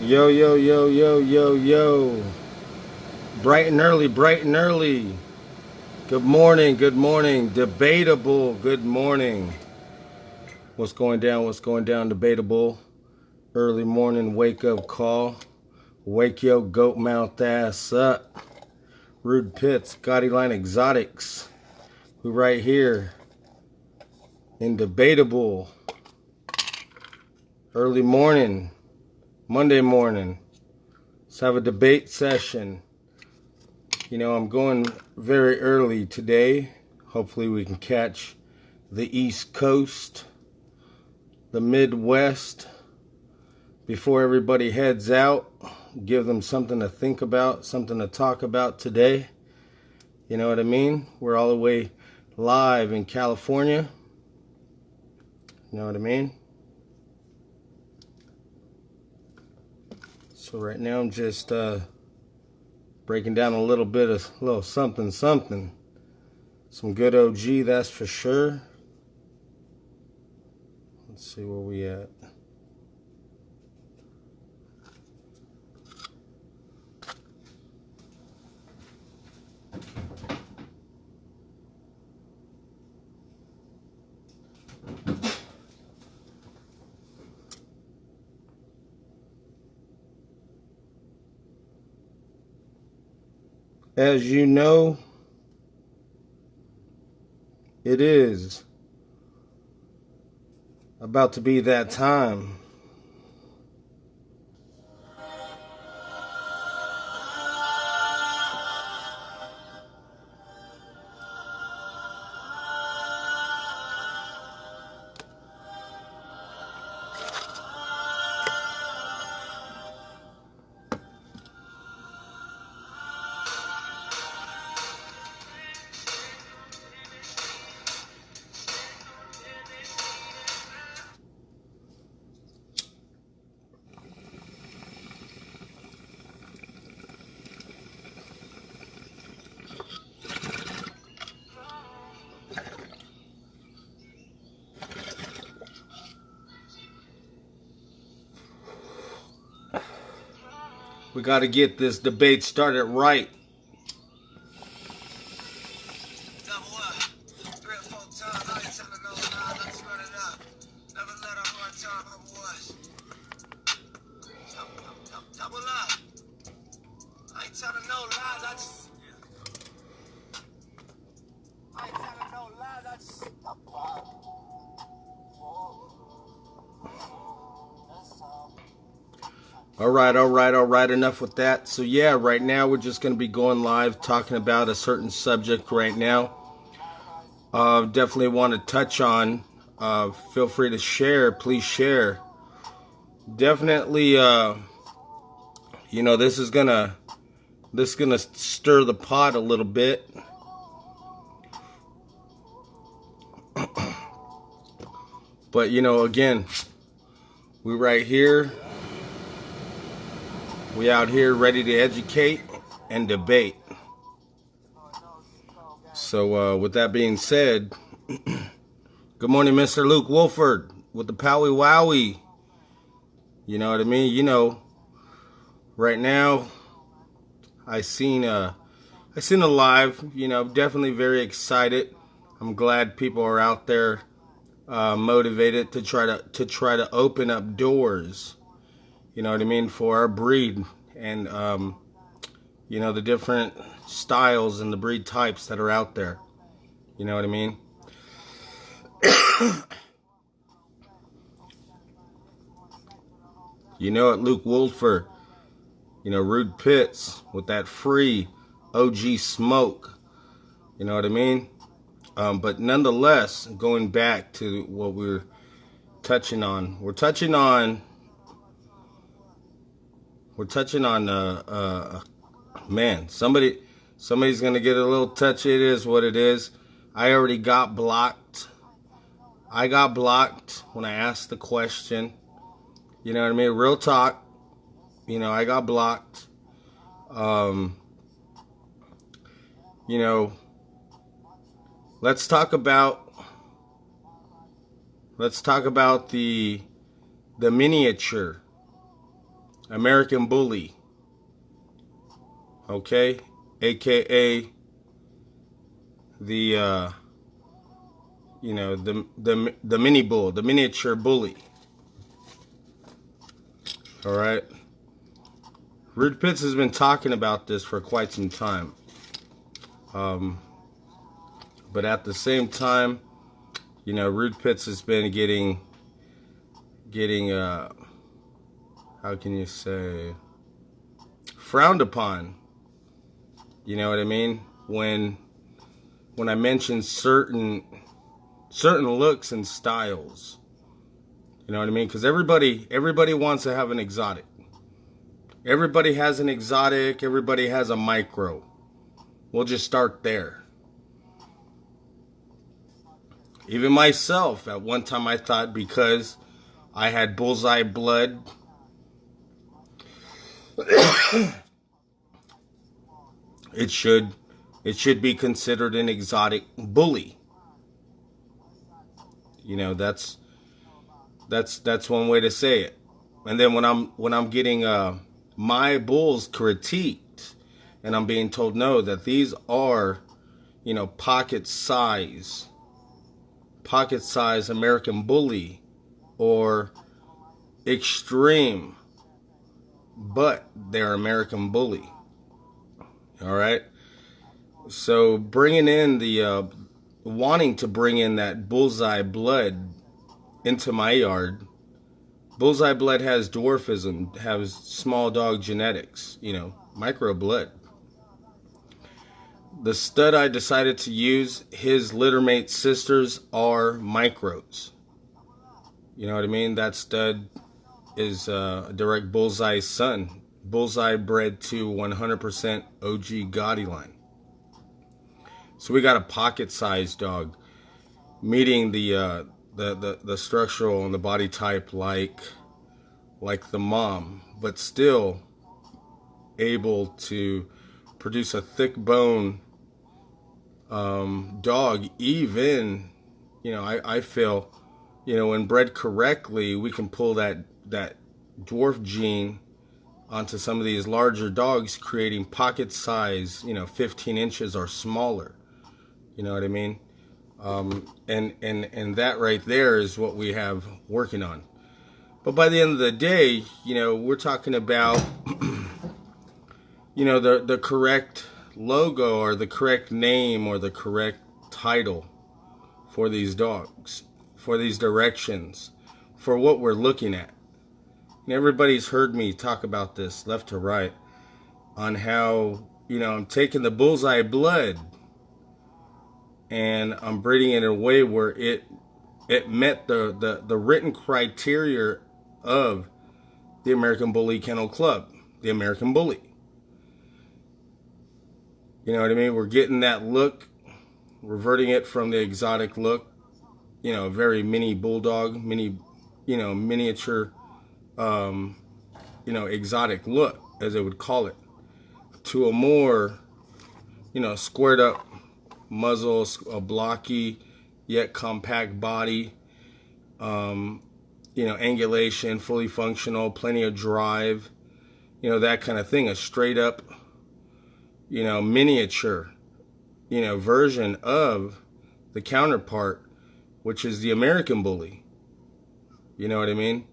Yo, yo, yo, yo, yo, yo. Bright and early, bright and early. Good morning, good morning. Debatable, good morning. What's going down, debatable? Early morning wake up call. Wake your goat mouth ass up. Rude Pits, Gotti Line Exotics. We right here in debatable. Early morning, Monday morning. Let's have a debate session. You know, I'm going very early today. Hopefully we can catch the East Coast, the Midwest, before everybody heads out. Give them something to think about, something to talk about today. You know what I mean? We're all the way live in California. You know what I mean? So right now I'm just breaking down a little bit of little something. Some good OG, that's for sure. Let's see where we at. As you know, it is about to be that time. We got to get this debate started right. All right, enough with that. So yeah, right now we're just going to be going live talking about a certain subject right now. Definitely want to touch on, feel free to share, please share. Definitely, you know, this is gonna stir the pot a little bit. But you know, again, we right here. We out here ready to educate and debate. So with that being said, good morning, Mr. Luke Wolford with the Powie Wowie. You know what I mean? You know, right now I seen a live. You know, definitely very excited. I'm glad people are out there motivated to try to open up doors. You know what I mean, for our breed and you know, the different styles and the breed types that are out there. You know what I mean? You know it, Luke Wolford. You know, Rude Pits with that free OG smoke. You know what I mean? But nonetheless, going back to what we're touching on, man, somebody's gonna get a little touchy. It is what it is. I already got blocked. I got blocked when I asked the question. You know what I mean? Real talk. You know, I got blocked. You know, let's talk about the miniature. American Bully. Okay? AKA the the mini bull, the miniature bully. All right. RudePits has been talking about this for quite some time. But at the same time, RudePits has been getting how can you say, frowned upon. You know what I mean? When I mention certain looks and styles. You know what I mean? Because everybody wants to have an exotic. Everybody has an exotic. Everybody has a micro. We'll just start there. Even myself, at one time I thought because I had bullseye blood, it should be considered an exotic bully. That's one way to say it. And then when I'm getting my bulls critiqued, and I'm being told no, that these are pocket size American Bully or extreme, but they're American Bully. All right. So bringing in the wanting to bring in that bullseye blood into my yard. Bullseye blood has dwarfism, has small dog genetics, micro blood. The stud I decided to use, his littermate sisters are micros. You know what I mean? That stud is a direct bullseye son. Bullseye bred to 100% OG Gotti line. So we got a pocket-sized dog, meeting the structural and the body type like the mom, but still able to produce a thick bone dog. Even I feel when bred correctly, we can pull that dwarf gene onto some of these larger dogs, creating pocket size 15 inches or smaller. You know what I mean? And that right there is what we have working on. But by the end of the day, we're talking about the correct logo or the correct name or the correct title for these dogs, for these directions, for what we're looking at. And everybody's heard me talk about this left to right on how I'm taking the bullseye blood and I'm breeding it in a way where it met the written criteria of the American Bully Kennel Club, the American Bully. You know what I mean? We're getting that look, reverting it from the exotic look, very mini bulldog, miniature, exotic look, as they would call it, to a more, squared up muzzle, a blocky yet compact body, angulation, fully functional, plenty of drive, that kind of thing. A straight up, miniature, version of the counterpart, which is the American Bully. You know what I mean?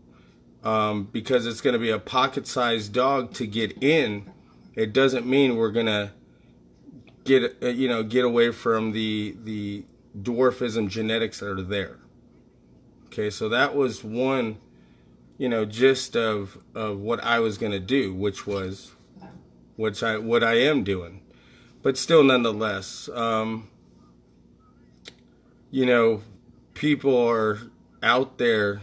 Because it's going to be a pocket-sized dog to get in. It doesn't mean we're going to get away from the dwarfism genetics that are there. Okay, so that was one, gist of what I was going to do, what I am doing. But still, nonetheless, people are out there,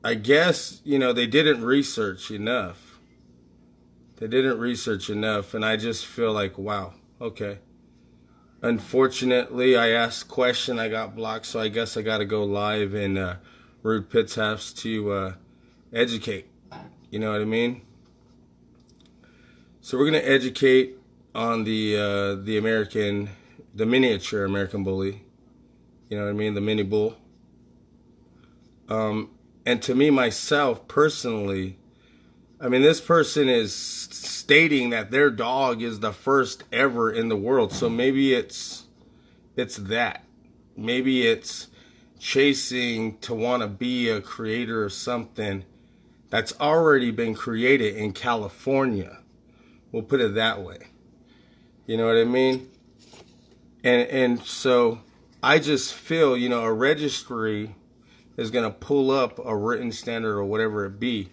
I guess, they didn't research enough. And I just feel like, wow, okay. Unfortunately, I asked a question, I got blocked, so I guess I got to go live, and RudePits has to educate. You know what I mean? So we're going to educate on the miniature American Bully. You know what I mean? The mini bull. And to me, myself, personally, I mean, this person is stating that their dog is the first ever in the world. So maybe it's that. Maybe it's chasing to want to be a creator of something that's already been created in California. We'll put it that way. You know what I mean? And so I just feel, you know, a registry is going to pull up a written standard or whatever it be.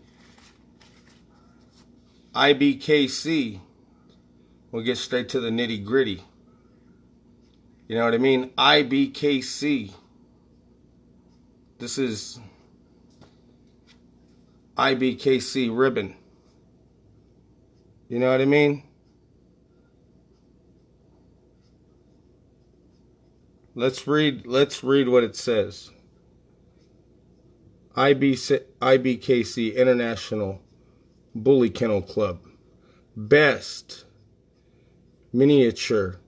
ABKC will get straight to the nitty gritty. You know what I mean? ABKC. This is ABKC ribbon. You know what I mean? Let's read what it says. ABKC International Bully Kennel Club. Best miniature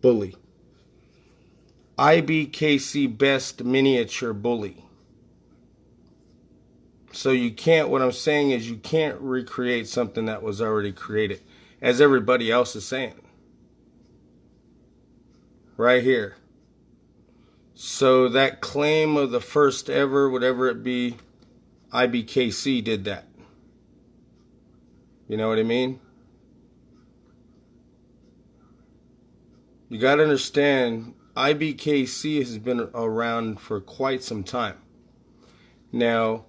bully. ABKC Best Miniature Bully. So you can't, what I'm saying is you can't recreate something that was already created, as everybody else is saying. Right here. So that claim of the first ever, whatever it be, ABKC did that. You know what I mean? You got to understand, ABKC has been around for quite some time. Now,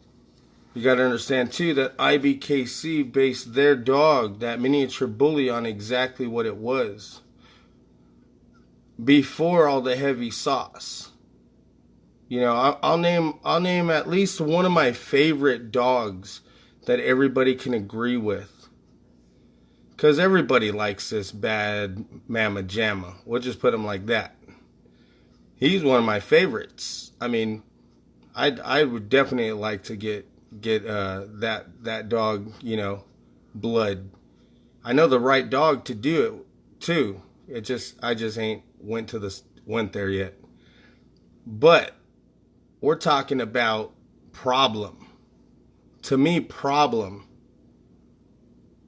you got to understand too that ABKC based their dog, that miniature bully, on exactly what it was before all the heavy sauce. You know, I'll name at least one of my favorite dogs that everybody can agree with. Because everybody likes this bad Mama Jamma. We'll just put him like that. He's one of my favorites. I mean, I would definitely like to get that dog, you know, blood. I know the right dog to do it too. I just ain't went there yet. But we're talking about problem. To me, problem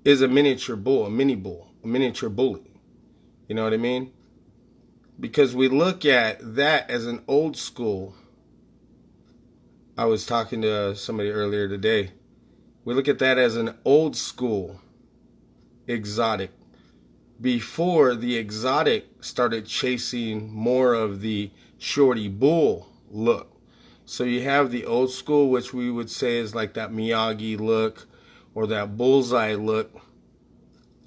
is a miniature bull, a miniature bully. You know what I mean? Because we look at that as an old school. I was talking to somebody earlier today. We look at that as an old school exotic. Before the exotic started chasing more of the shorty bull look. So you have the old school, which we would say is like that Miyagi look or that bullseye look.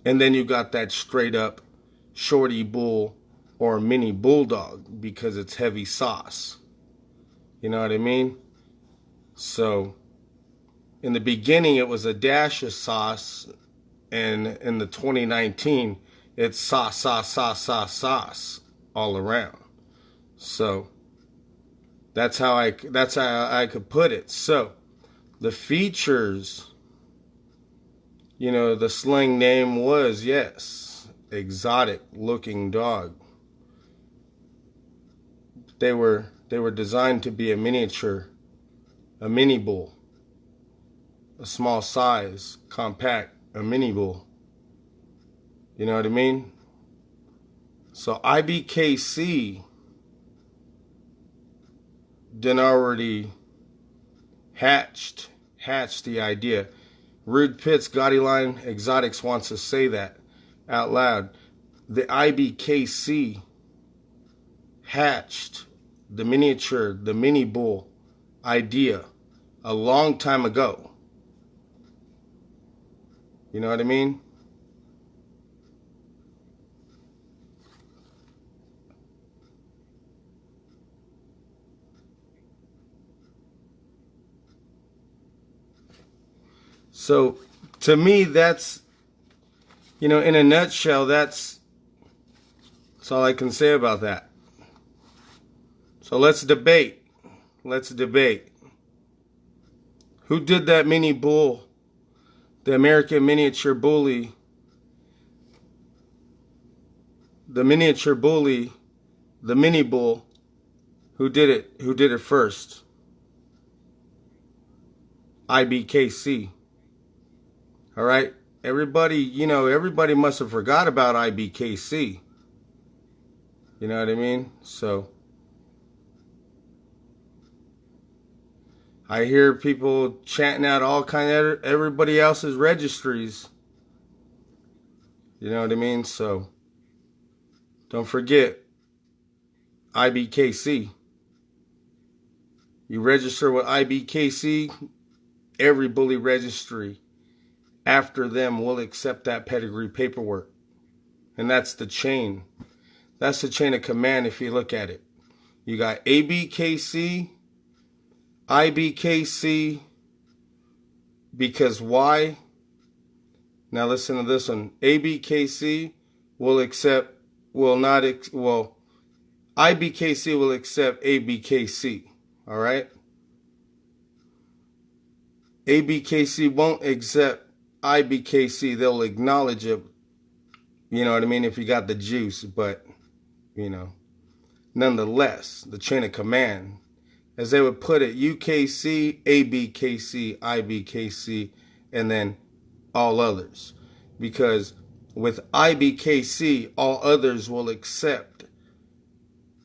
And then you got that straight up shorty bull or mini bulldog because it's heavy sauce. You know what I mean? So in the beginning it was a dash of sauce, and in the 2019 it's sauce all around. So that's how I could put it. So the features, you know, the slang name was, yes, exotic looking dog. They were designed to be a miniature, a mini bull, a small size, compact, a mini bull. You know what I mean? So ABKC didn't already hatched the idea. RudePits, Gaudy Line Exotics wants to say that out loud. The ABKC hatched the miniature, the mini bull idea a long time ago. You know what I mean? So to me, that's, you know, in a nutshell, that's all I can say about that. So let's debate. Who did that mini bull, the American miniature bully, the miniature bully, the mini bull? Who did it? Who did it first? IBKC. All right? Everybody must have forgot about IBKC. You know what I mean? So I hear people chanting out all kind of everybody else's registries. You know what I mean? So don't forget IBKC. You register with IBKC, every bully registry after them will accept that pedigree paperwork. And that's the chain. That's the chain of command if you look at it. You got ABKC, IBKC, because why? Now listen to this one. ABKC will accept, will not, well, IBKC will accept ABKC. All right? ABKC won't accept IBKC. They'll acknowledge it. You know what I mean? If you got the juice. But, nonetheless, the chain of command, as they would put it, UKC, ABKC, IBKC, and then all others. Because with IBKC, all others will accept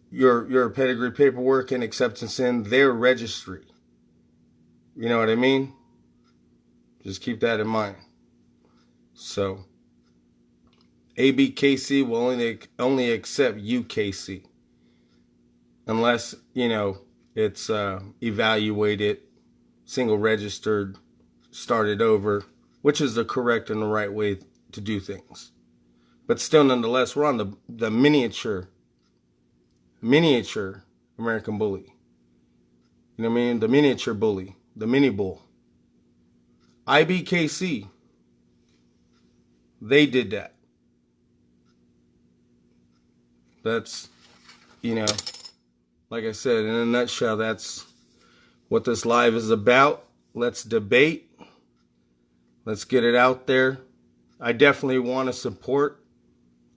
your pedigree paperwork and acceptance in their registry. You know what I mean? Just keep that in mind. So ABKC will only accept UKC unless, it's evaluated, single registered, started over, which is the correct and the right way to do things. But still, nonetheless, we're on the miniature American bully. You know what I mean? The miniature bully, the mini bull. IBKC, they did that. That's, like I said, in a nutshell, that's what this live is about. Let's debate. Let's get it out there. I definitely want to support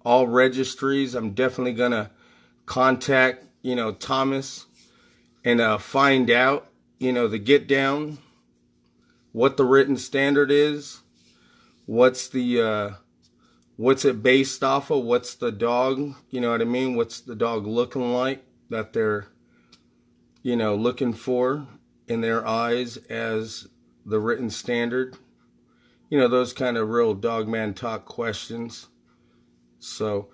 all registries. I'm definitely going to contact, Thomas and find out, the get down, what the written standard is, what's it based off of, what's the dog, you know what I mean? What's the dog looking like that they're, looking for in their eyes as the written standard? Those kind of real dogman talk questions. So,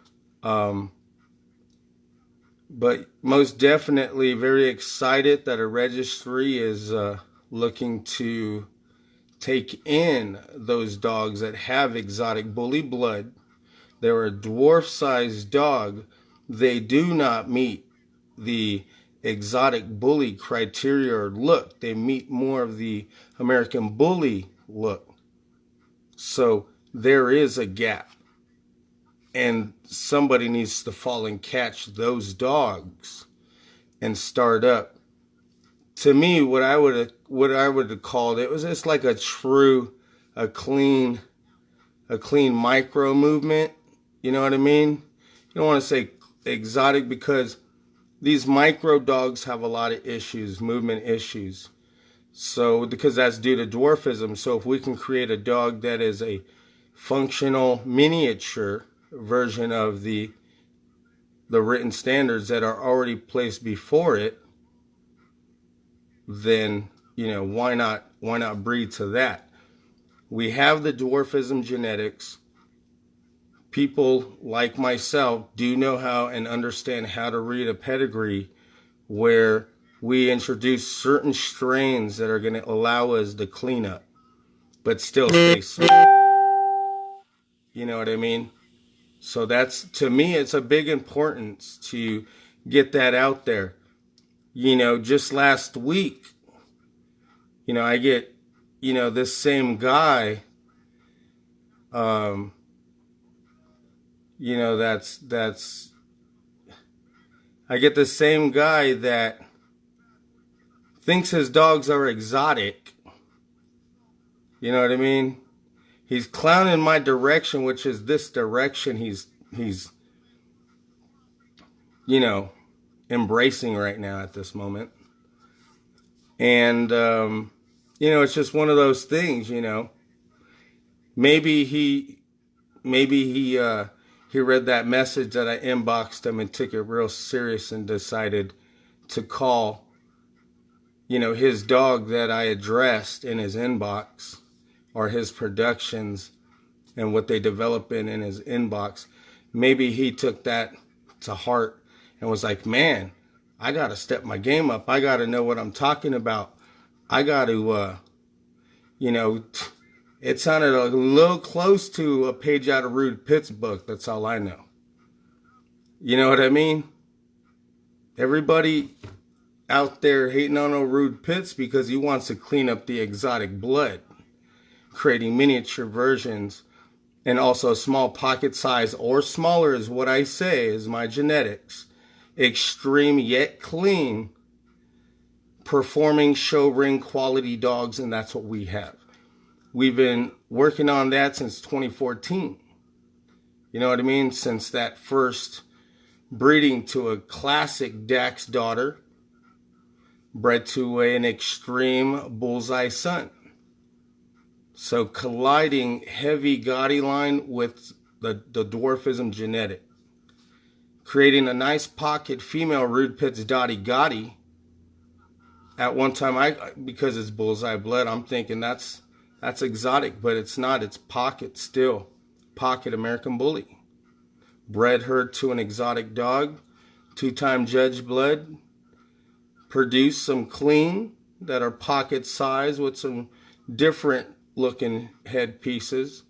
but most definitely very excited that a registry is looking to take in those dogs that have exotic bully blood. They're a dwarf-sized dog. They do not meet the exotic bully criteria or look. They meet more of the American bully look. So there is a gap. And somebody needs to fall and catch those dogs and start up. To me, what I would have called it was just like a clean micro movement. You know what I mean? You don't want to say exotic because these micro dogs have a lot of issues, movement issues. So because that's due to dwarfism. So if we can create a dog that is a functional miniature version of the written standards that are already placed before it, then why not breed to that? We have the dwarfism genetics. People like myself do know how and understand how to read a pedigree where we introduce certain strains that are going to allow us to clean up but still stay smooth. You know what I mean? So that's, to me, it's a big importance to get that out there. Just last week, I get, this same guy, that's, I get the same guy that thinks his dogs are exotic. You know what I mean? He's clowning my direction, which is this direction he's embracing right now at this moment. And it's just one of those things, Maybe he read that message that I inboxed him and took it real serious and decided to call, his dog that I addressed in his inbox, or his productions and what they develop in his inbox. Maybe he took that to heart and was like, man, I got to step my game up. I got to know what I'm talking about. I got to, it sounded a little close to a page out of Rude Pitts' book. That's all I know. You know what I mean? Everybody out there hating on old Rude Pitts because he wants to clean up the exotic blood, creating miniature versions and also small pocket size or smaller is what I say is my genetics. Extreme yet clean, performing show ring quality dogs, and that's what we have. We've been working on that since 2014. You know what I mean? Since that first breeding to a classic Dax daughter, bred to an extreme bullseye son. So colliding heavy Gotti line with the dwarfism genetic, creating a nice pocket female Rude Pitts Dottie Gotti. At one time, because it's bullseye blood, I'm thinking that's exotic, but it's not. It's pocket still, pocket American Bully. Bred her to an exotic dog, 2-time judge blood. Produced some clean that are pocket size with some different looking head pieces.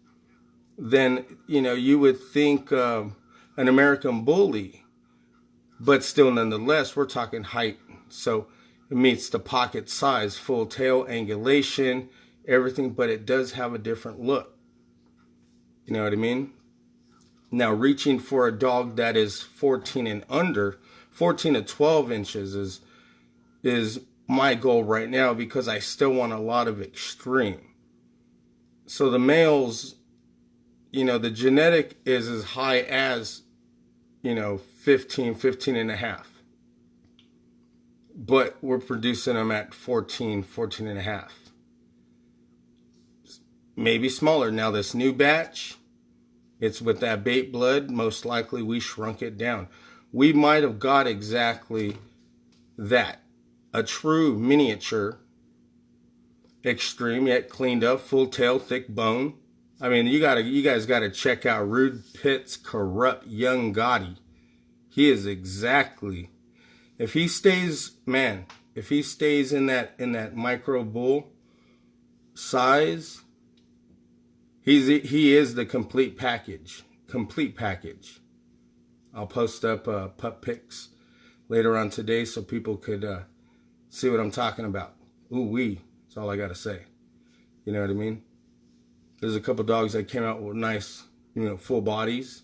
Then you would think an American Bully, but still nonetheless we're talking height. So it meets the pocket size, full tail, angulation, everything, but it does have a different look. You know what I mean? Now, reaching for a dog that is 14 and under, 14 to 12 inches is my goal right now, because I still want a lot of extreme. So the males, the genetic is as high as, 15 and a half. But we're producing them at 14 and a half. Maybe smaller. Now this new batch, it's with that bait blood. Most likely we shrunk it down. We might have got exactly that. A true miniature, extreme yet cleaned up, full tail, thick bone. I mean, you guys gotta check out Rude Pitts' Corrupt Young Gotti. He is exactly, if he stays in that micro bull size, he is the complete package. I'll post up pup pics later on today so people could see what I'm talking about. Ooh-wee. That's all I got to say. You know what I mean? There's a couple dogs that came out with nice, full bodies.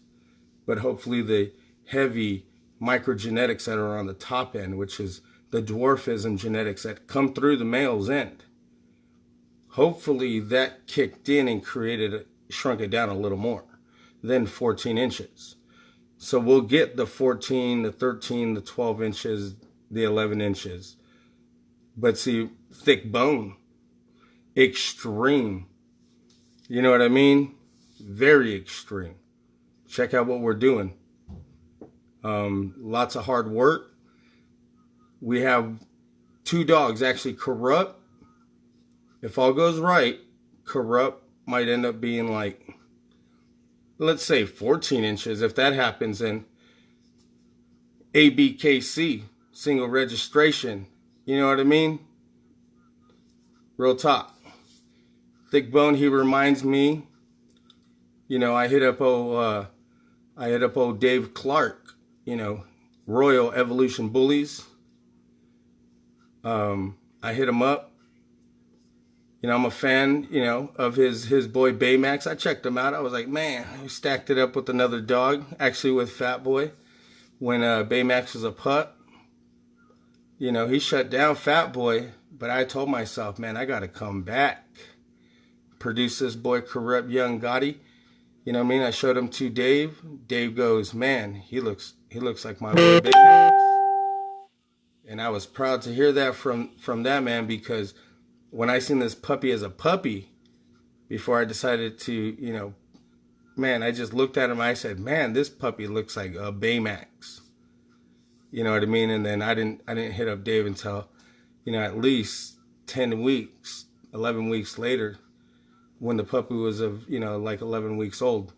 But hopefully the heavy microgenetics that are on the top end, which is the dwarfism genetics that come through the male's end, hopefully that kicked in and shrunk it down a little more than 14 inches. So we'll get the 14, the 13, the 12 inches, the 11 inches. But see, thick bone, extreme. You know what I mean? Very extreme. Check out what we're doing. Lots of hard work. We have 2 dogs, actually. Corrupt, if all goes right, Corrupt might end up being like, let's say 14 inches. If that happens, then ABKC, single registration. You know what I mean? Real talk. Thick bone, he reminds me. I hit up old Dave Clark, Royal Evolution Bullies. I hit him up. I'm a fan, of his boy Baymax. I checked him out. I was like, man, he stacked it up with another dog, actually with Fat Boy, when Baymax was a pup. He shut down Fat Boy, but I told myself, man, I got to come back. Produce this boy Corrupt Young Gotti. You know what I mean? I showed him to Dave. Dave goes, man, he looks like my boy Baymax. And I was proud to hear that from that man, because when I seen this puppy as a puppy, before I decided to, man, I just looked at him. I said, man, this puppy looks like a Baymax. You know what I mean? And then I didn't hit up Dave until, at least 10 weeks, 11 weeks later, when the puppy was like 11 weeks old.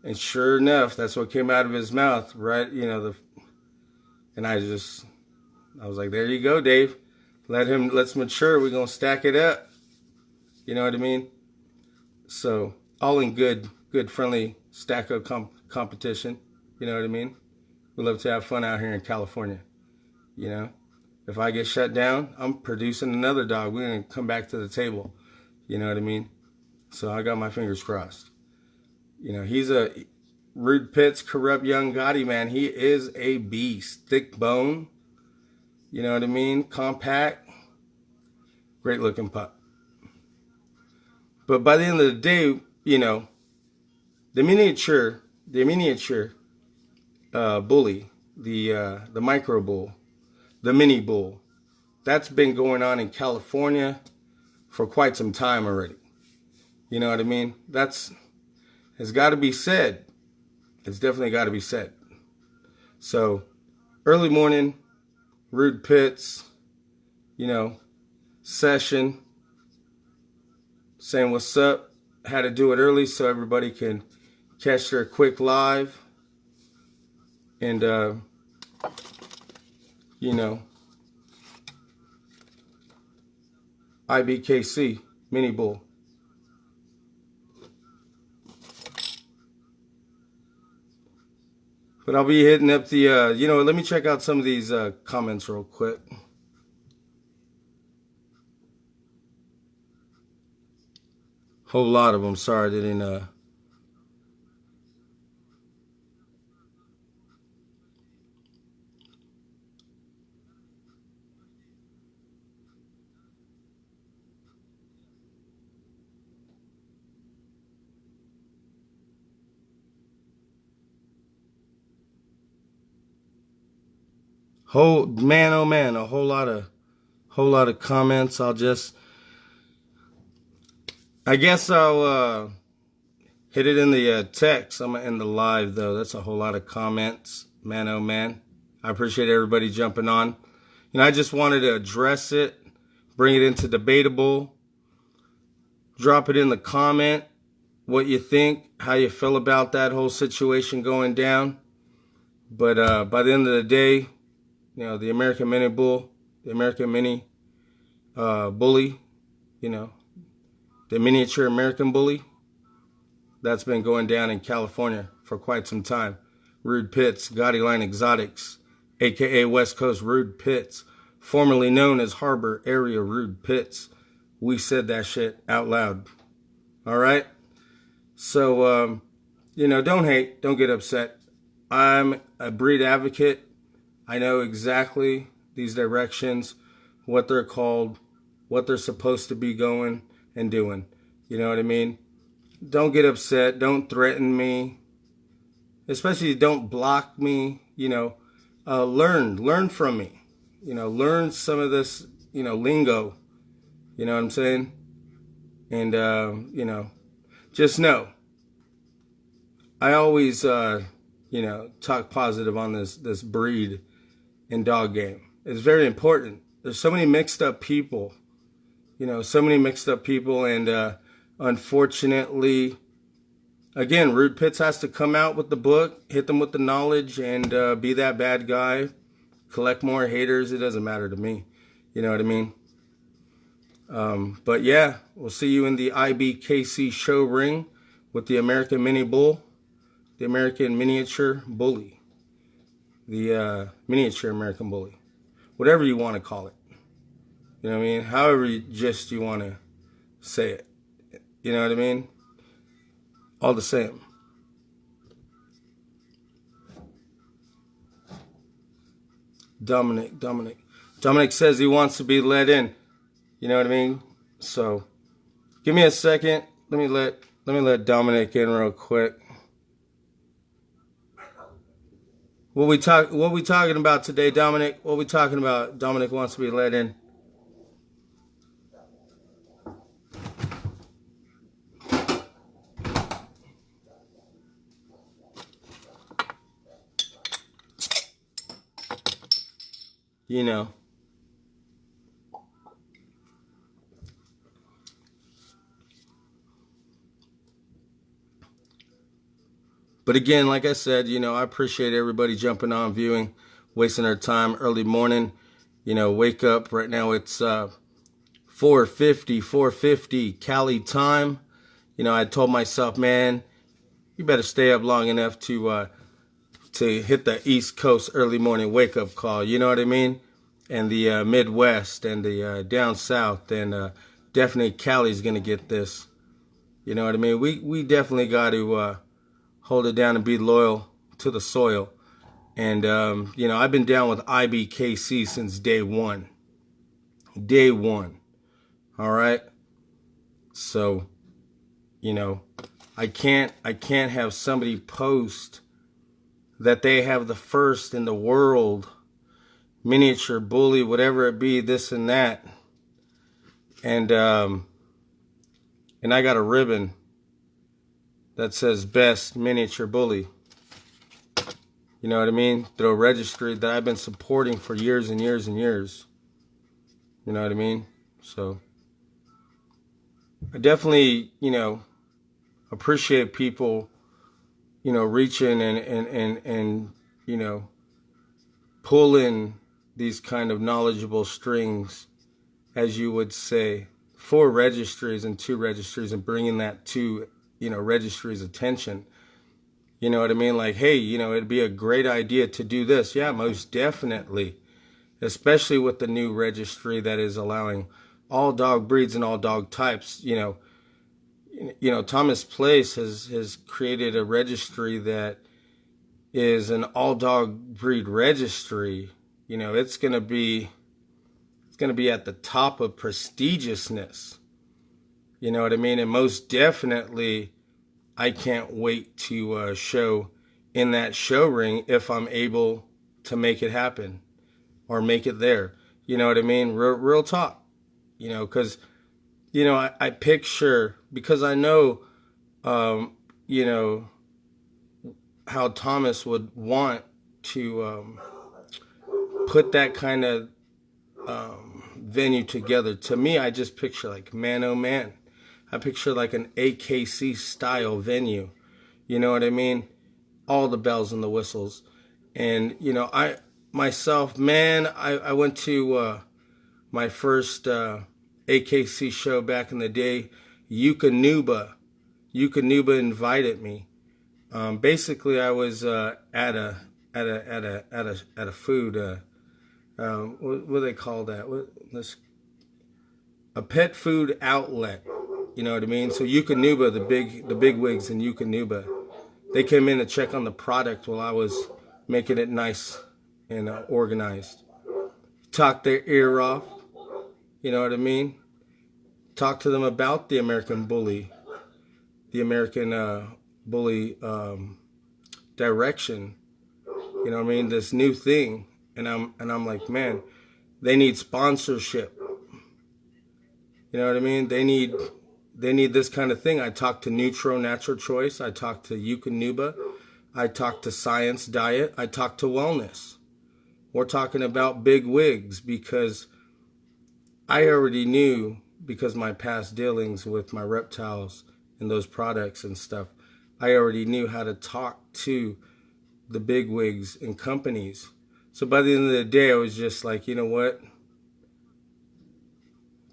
And sure enough, that's what came out of his mouth, right? And I was like, there you go, Dave. Let's mature. We're going to stack it up. You know what I mean? So, all in good, friendly stack up competition. You know what I mean? We love to have fun out here in California. If I get shut down, I'm producing another dog. We're going to come back to the table. You know what I mean? So, I got my fingers crossed. He's a RudePits, corrupt young Gotti, man. He is a beast. Thick bone. You know what I mean? Compact. Great looking pup. But by the end of the day, the miniature bully, the micro bull, the mini bull, that's been going on in California for quite some time already. You know what I mean? It's got to be said. It's definitely got to be said. So, early morning, RudePits, session, saying what's up. Had to do it early so everybody can catch their quick live. And, ABKC, mini bull. But I'll be hitting up the, let me check out some of these comments real quick. Whole lot of them. Sorry, I didn't. Oh man, a whole lot of comments. I guess I'll hit it in the text. I'm in the live though. That's a whole lot of comments. Man, oh man. I appreciate everybody jumping on. I just wanted to address it, bring it into debatable. Drop it in the comment, what you think, how you feel about that whole situation going down. But by the end of the day, the American Mini Bull, the American Mini Bully, the miniature American Bully, that's been going down in California for quite some time. RudePits, Gotti Line Exotics, a.k.a. West Coast RudePits, formerly known as Harbor Area RudePits. We said that shit out loud. All right? So, don't hate, don't get upset. I'm a breed advocate. I know exactly these directions, what they're called, what they're supposed to be going and doing. You know what I mean? Don't get upset. Don't threaten me. Especially don't block me. Learn from me. Learn some of this, lingo. You know what I'm saying? And, just know, I always, talk positive on this breed and dog game. It's very important. There's so many mixed up people, and unfortunately, again, RudePits has to come out with the book, hit them with the knowledge, and be that bad guy, collect more haters. It doesn't matter to me. You know what I mean? But yeah, we'll see you in the IBKC show ring with the American Mini Bull, the American Miniature Bully, the miniature American Bully, whatever you want to call it. You know what I mean? However you want to say it. You know what I mean? All the same. Dominic says he wants to be let in. You know what I mean? So, give me a second. Let me let Dominic in real quick. What we talking about today, Dominic? What we talking about? Dominic wants to be let in. you know. But again, like I said, you know, I appreciate everybody jumping on, viewing, wasting their time early morning. You know, wake up. Right now it's 4:50 Cali time. You know, I told myself, man, you better stay up long enough to hit the East Coast early morning wake up call. You know what I mean? And the Midwest and the down south, and definitely Cali's gonna get this. You know what I mean? We definitely got to hold it down and be loyal to the soil. And you know, I've been down with ABKC since day one. Day one. All right. So, you know, I can't have somebody post that they have the first in the world miniature bully, whatever it be, this and that, and I got a ribbon that says best miniature bully. You know what I mean? Through a registry that I've been supporting for years and years and years. You know what I mean? So I definitely, you know, appreciate people, you know, reaching and you know, pulling these kind of knowledgeable strings, as you would say, 4 registries and 2 registries, and bringing that to, you know, registries' attention. You know what I mean? Like, hey, you know, it'd be a great idea to do this. Yeah, most definitely. Especially with the new registry that is allowing all dog breeds and all dog types. You know, Thomas Place has created a registry that is an all dog breed registry. You know, it's gonna be at the top of prestigiousness. You know what I mean? And most definitely, I can't wait to show in that show ring if I'm able to make it happen or make it there. You know what I mean? Real talk. You know, because, you know, I picture, because I know, you know, how Thomas would want to put that kind of venue together. To me, I just picture like, man, oh man. I picture like an AKC style venue. You know what I mean? All the bells and the whistles. And, you know, I myself, man, I went to my first AKC show back in the day. Eukanuba invited me. Basically, I was at a food. What do they call that? A pet food outlet. You know what I mean? So Eukanuba, the big wigs in Eukanuba, they came in to check on the product while I was making it nice and organized. Talked their ear off. You know what I mean? Talk to them about the American Bully, the American Bully direction. You know what I mean? This new thing, and I'm like, man, they need sponsorship. You know what I mean? They need this kind of thing. I talked to Nutro Natural Choice. I talked to Eukanuba. I talked to Science Diet. I talked to Wellness. We're talking about big wigs because I already knew, because my past dealings with my reptiles and those products and stuff, I already knew how to talk to the big wigs and companies. So by the end of the day, I was just like, you know what?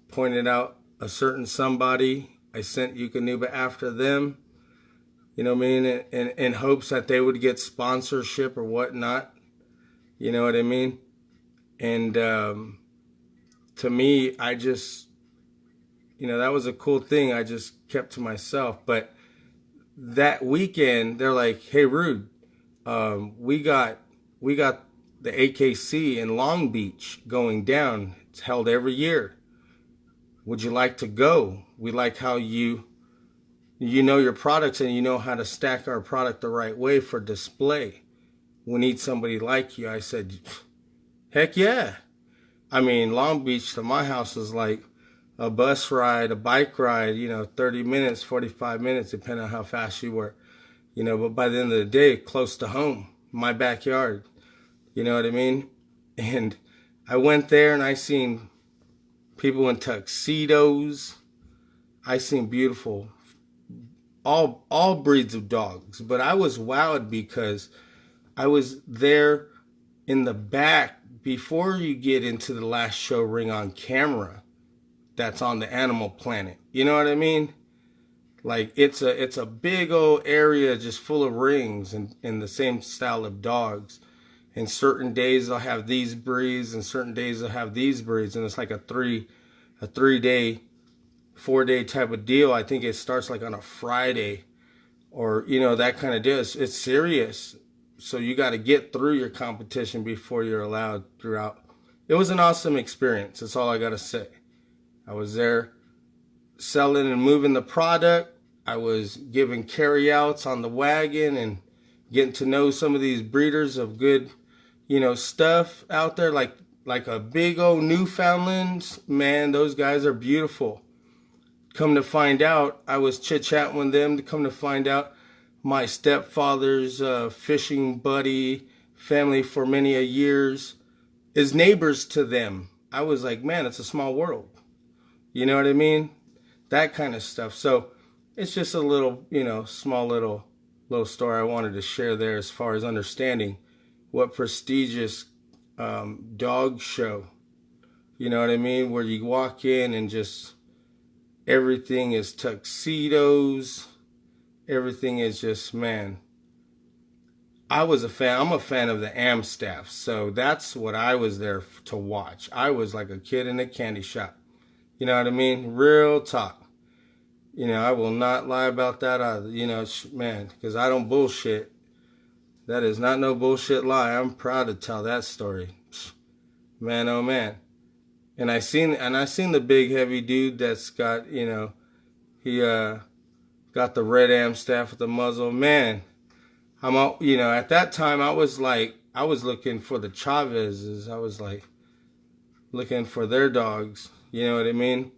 Pointed out a certain somebody. I sent Eukanuba after them, you know what I mean, in hopes that they would get sponsorship or whatnot, you know what I mean? And to me, I just, you know, that was a cool thing. I just kept to myself. But that weekend, they're like, hey, Rude, we got the AKC in Long Beach going down. It's held every year. Would you like to go? We like how you know your products and you know how to stack our product the right way for display. We need somebody like you. I said, heck yeah. I mean, Long Beach to my house is like a bus ride, a bike ride, you know, 30 minutes, 45 minutes, depending on how fast you were. You know, but by the end of the day, close to home, my backyard. You know what I mean? And I went there and I seen people in tuxedos. I seen beautiful, all breeds of dogs. But I was wowed because I was there in the back before you get into the last show ring on camera that's on the Animal Planet. You know what I mean? Like it's a big old area just full of rings and in the same style of dogs. And certain days they'll have these breeds and certain days they'll have these breeds, and it's like a 3-day, 4-day type of deal. I think it starts like on a Friday or, you know, that kind of deal. It's serious. So you got to get through your competition before you're allowed throughout. It was an awesome experience. That's all I got to say. I was there selling and moving the product. I was giving carryouts on the wagon and getting to know some of these breeders of good, you know, stuff out there. Like a big old Newfoundlands. Man, those guys are beautiful. Come to find out, I was chit-chatting with them. To come to find out, my stepfather's fishing buddy, family for many a years, is neighbors to them. I was like, man, it's a small world. You know what I mean? That kind of stuff. So it's just a little, you know, small little story I wanted to share there as far as understanding what prestigious dog show, you know what I mean? Where you walk in and just everything is tuxedos. Everything is just, man. I was a fan. I'm a fan of the AM staff. So that's what I was there to watch. I was like a kid in a candy shop. You know what I mean? Real talk. You know, I will not lie about that either. You know, man, because I don't bullshit. That is not no bullshit lie. I'm proud to tell that story. Man, oh man. And I seen the big heavy dude that's got, you know, he got the red am staff with the muzzle. Man, I'm all, you know, at that time I was looking for the Chavezes. I was like looking for their dogs. You know what I mean?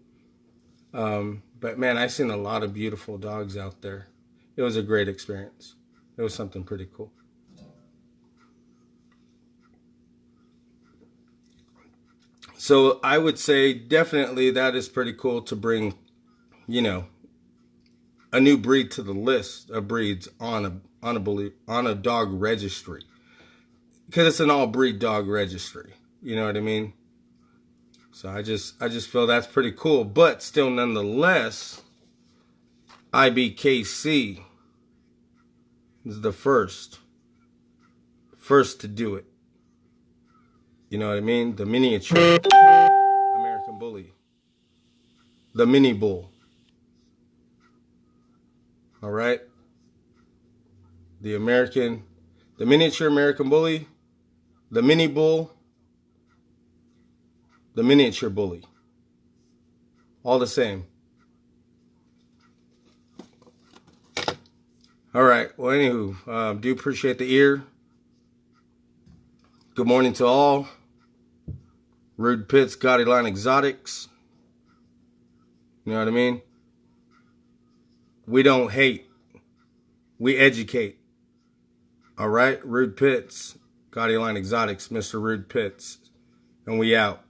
But man, I seen a lot of beautiful dogs out there. It was a great experience. It was something pretty cool. So I would say definitely that is pretty cool to bring, you know, a new breed to the list of breeds on a dog registry, because it's an all breed dog registry. You know what I mean? So I just feel that's pretty cool. But still, nonetheless, ABKC is the first to do it. You know what I mean? The miniature American Bully. The mini bull. All right? The miniature American Bully, the mini bull, the miniature bully. All the same. All right. Well, anywho, do appreciate the ear. Good morning to all. RudePits, Gotti Line Exotics. You know what I mean? We don't hate. We educate. All right? RudePits, Gotti Line Exotics, Mr.RudePits. And we out.